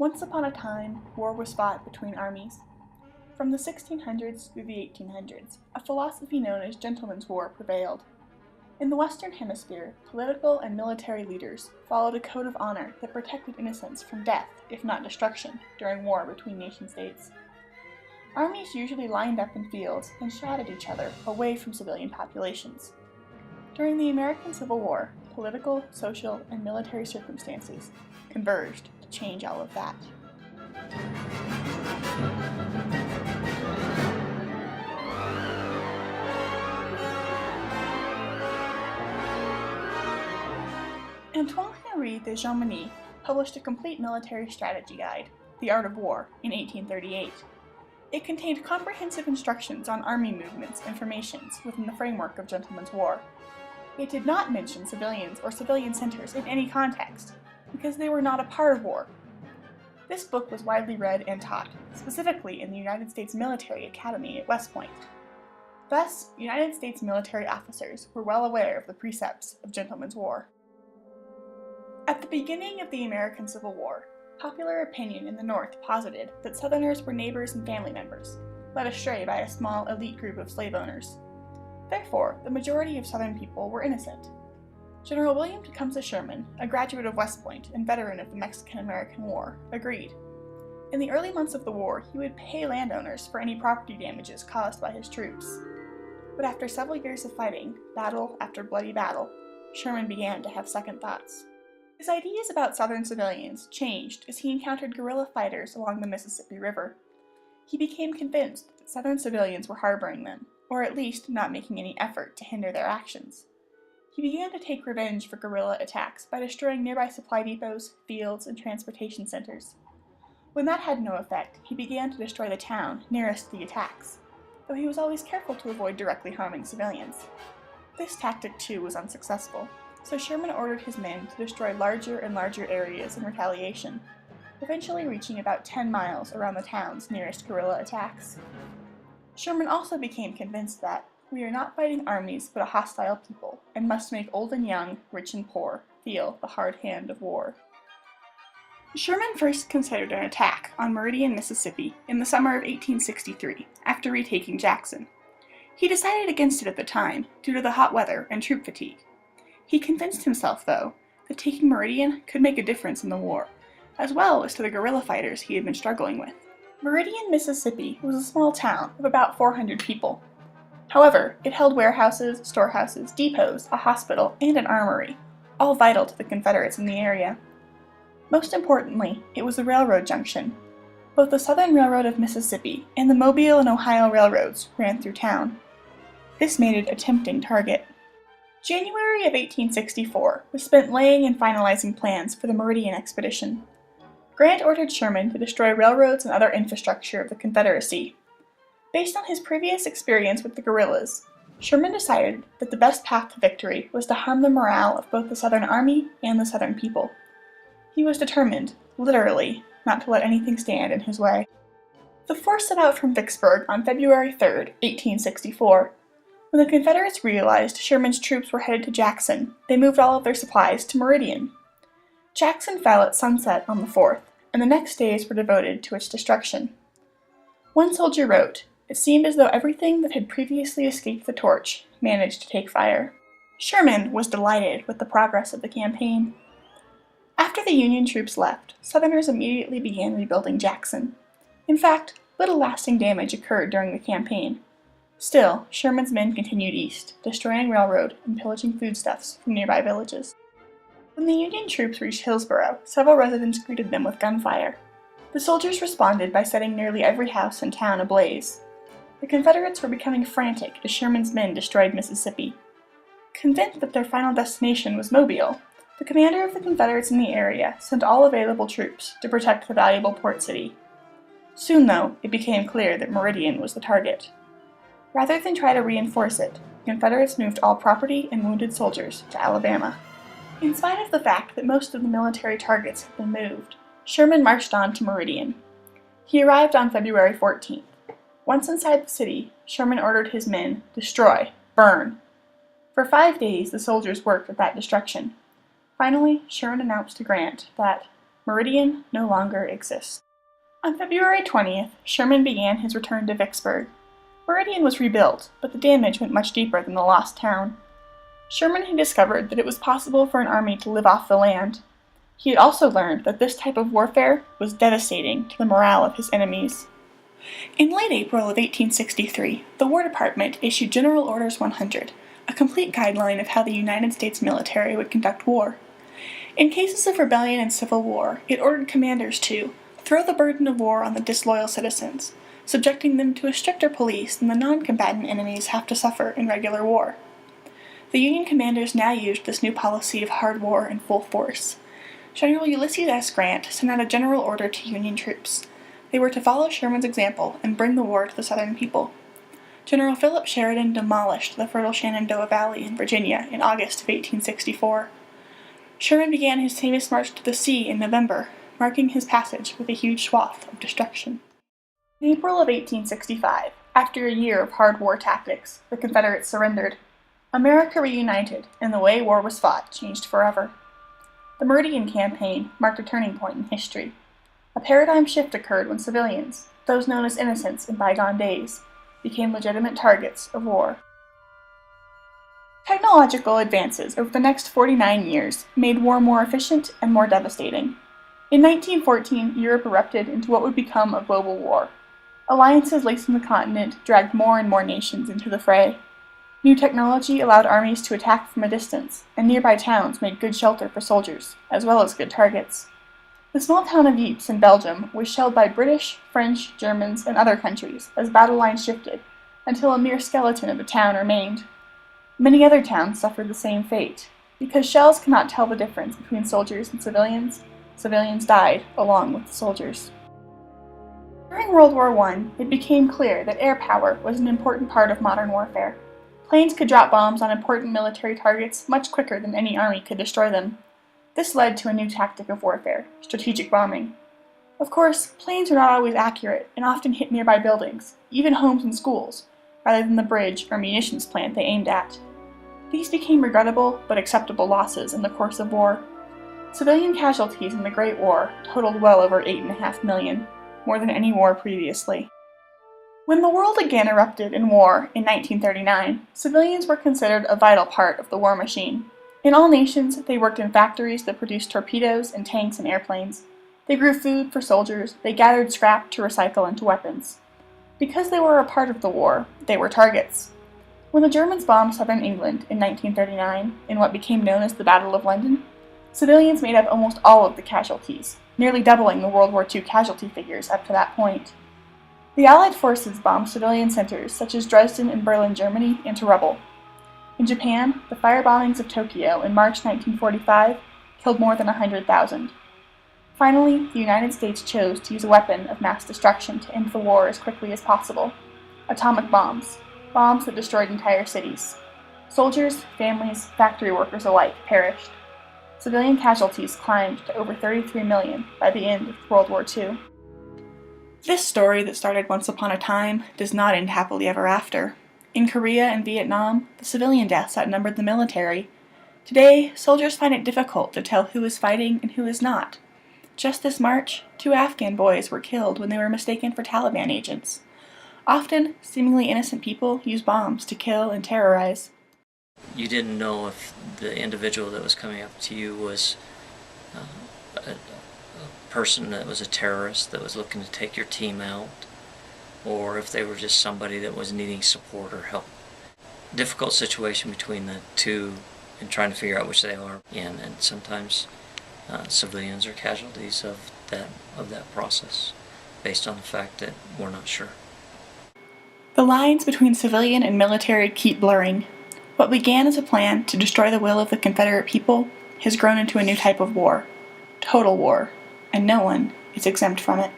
Once upon a time, war was fought between armies. From the 1600s through the 1800s, a philosophy known as gentleman's war prevailed. In the Western Hemisphere, political and military leaders followed a code of honor that protected innocents from death, if not destruction, during war between nation-states. Armies usually lined up in fields and shot at each other away from civilian populations. During the American Civil War, political, social, and military circumstances converged to change all of that. Antoine-Henri de Jomini published a complete military strategy guide, The Art of War, in 1838. It contained comprehensive instructions on army movements and formations within the framework of gentleman's war. It did not mention civilians or civilian centers in any context, because they were not a part of war. This book was widely read and taught, specifically in the United States Military Academy at West Point. Thus, United States military officers were well aware of the precepts of gentleman's war. At the beginning of the American Civil War, popular opinion in the North posited that Southerners were neighbors and family members, led astray by a small elite group of slave owners. Therefore, the majority of Southern people were innocent. General William Tecumseh Sherman, a graduate of West Point and veteran of the Mexican-American War, agreed. In the early months of the war, he would pay landowners for any property damages caused by his troops. But after several years of fighting, battle after bloody battle, Sherman began to have second thoughts. His ideas about Southern civilians changed as he encountered guerrilla fighters along the Mississippi River. He became convinced that Southern civilians were harboring them, or at least not making any effort to hinder their actions. He began to take revenge for guerrilla attacks by destroying nearby supply depots, fields, and transportation centers. When that had no effect, he began to destroy the town nearest to the attacks, though he was always careful to avoid directly harming civilians. This tactic, too, was unsuccessful, so Sherman ordered his men to destroy larger and larger areas in retaliation, eventually reaching about 10 miles around the towns nearest guerrilla attacks. Sherman also became convinced that we are not fighting armies but a hostile people, and must make old and young, rich and poor, feel the hard hand of war. Sherman first considered an attack on Meridian, Mississippi in the summer of 1863, after retaking Jackson. He decided against it at the time, due to the hot weather and troop fatigue. He convinced himself, though, that taking Meridian could make a difference in the war, as well as to the guerrilla fighters he had been struggling with. Meridian, Mississippi was a small town of about 400 people. However, it held warehouses, storehouses, depots, a hospital, and an armory, all vital to the Confederates in the area. Most importantly, it was a railroad junction. Both the Southern Railroad of Mississippi and the Mobile and Ohio Railroads ran through town. This made it a tempting target. January of 1864 was spent laying and finalizing plans for the Meridian expedition. Grant ordered Sherman to destroy railroads and other infrastructure of the Confederacy. Based on his previous experience with the guerrillas, Sherman decided that the best path to victory was to harm the morale of both the Southern Army and the Southern people. He was determined, literally, not to let anything stand in his way. The force set out from Vicksburg on February 3, 1864. When the Confederates realized Sherman's troops were headed to Jackson, they moved all of their supplies to Meridian. Jackson fell at sunset on the 4th, and the next days were devoted to its destruction. One soldier wrote, "It seemed as though everything that had previously escaped the torch managed to take fire." Sherman was delighted with the progress of the campaign. After the Union troops left, Southerners immediately began rebuilding Jackson. In fact, little lasting damage occurred during the campaign. Still, Sherman's men continued east, destroying railroad and pillaging foodstuffs from nearby villages. When the Union troops reached Hillsborough, several residents greeted them with gunfire. The soldiers responded by setting nearly every house in town ablaze. The Confederates were becoming frantic as Sherman's men destroyed Mississippi. Convinced that their final destination was Mobile, the commander of the Confederates in the area sent all available troops to protect the valuable port city. Soon, though, it became clear that Meridian was the target. Rather than try to reinforce it, the Confederates moved all property and wounded soldiers to Alabama. In spite of the fact that most of the military targets had been moved, Sherman marched on to Meridian. He arrived on February 14th. Once inside the city, Sherman ordered his men, destroy, burn. For 5 days, the soldiers worked at that destruction. Finally, Sherman announced to Grant that, Meridian no longer exists. On February 20th, Sherman began his return to Vicksburg. Meridian was rebuilt, but the damage went much deeper than the lost town. Sherman had discovered that it was possible for an army to live off the land. He had also learned that this type of warfare was devastating to the morale of his enemies. In late April of 1863, the War Department issued General Orders 100, a complete guideline of how the United States military would conduct war. In cases of rebellion and civil war, it ordered commanders to throw the burden of war on the disloyal citizens, subjecting them to a stricter police than the non-combatant enemies have to suffer in regular war. The Union commanders now used this new policy of hard war in full force. General Ulysses S. Grant sent out a general order to Union troops. They were to follow Sherman's example and bring the war to the Southern people. General Philip Sheridan demolished the fertile Shenandoah Valley in Virginia in August of 1864. Sherman began his famous march to the sea in November, marking his passage with a huge swath of destruction. In April of 1865, after a year of hard war tactics, the Confederates surrendered. America reunited, and the way war was fought changed forever. The Meridian Campaign marked a turning point in history. A paradigm shift occurred when civilians, those known as innocents in bygone days, became legitimate targets of war. Technological advances over the next 49 years made war more efficient and more devastating. In 1914, Europe erupted into what would become a global war. Alliances lacing the continent dragged more and more nations into the fray. New technology allowed armies to attack from a distance, and nearby towns made good shelter for soldiers, as well as good targets. The small town of Ypres in Belgium was shelled by British, French, Germans, and other countries as battle lines shifted, until a mere skeleton of a town remained. Many other towns suffered the same fate. Because shells cannot tell the difference between soldiers and civilians, civilians died along with the soldiers. During World War I, it became clear that air power was an important part of modern warfare. Planes could drop bombs on important military targets much quicker than any army could destroy them. This led to a new tactic of warfare, strategic bombing. Of course, planes are not always accurate and often hit nearby buildings, even homes and schools, rather than the bridge or munitions plant they aimed at. These became regrettable but acceptable losses in the course of war. Civilian casualties in the Great War totaled well over 8.5 million, more than any war previously. When the world again erupted in war in 1939, civilians were considered a vital part of the war machine. In all nations, they worked in factories that produced torpedoes and tanks and airplanes. They grew food for soldiers, they gathered scrap to recycle into weapons. Because they were a part of the war, they were targets. When the Germans bombed southern England in 1939, in what became known as the Battle of London, civilians made up almost all of the casualties, nearly doubling the World War II casualty figures up to that point. The Allied forces bombed civilian centers such as Dresden and Berlin, Germany, into rubble. In Japan, the firebombings of Tokyo in March 1945 killed more than 100,000. Finally, the United States chose to use a weapon of mass destruction to end the war as quickly as possible: atomic bombs, bombs that destroyed entire cities. Soldiers, families, factory workers alike perished. Civilian casualties climbed to over 33 million by the end of World War II. This story that started once upon a time does not end happily ever after. In Korea and Vietnam, the civilian deaths outnumbered the military. Today, soldiers find it difficult to tell who is fighting and who is not. Just this March, 2 Afghan boys were killed when they were mistaken for Taliban agents. Often, seemingly innocent people use bombs to kill and terrorize. You didn't know if the individual that was coming up to you was a person that was a terrorist that was looking to take your team out, or if they were just somebody that was needing support or help. Difficult situation between the two and trying to figure out which they are in, and sometimes civilians are casualties of that process based on the fact that we're not sure. The lines between civilian and military keep blurring. What began as a plan to destroy the will of the Confederate people has grown into a new type of war, total war, and no one is exempt from it.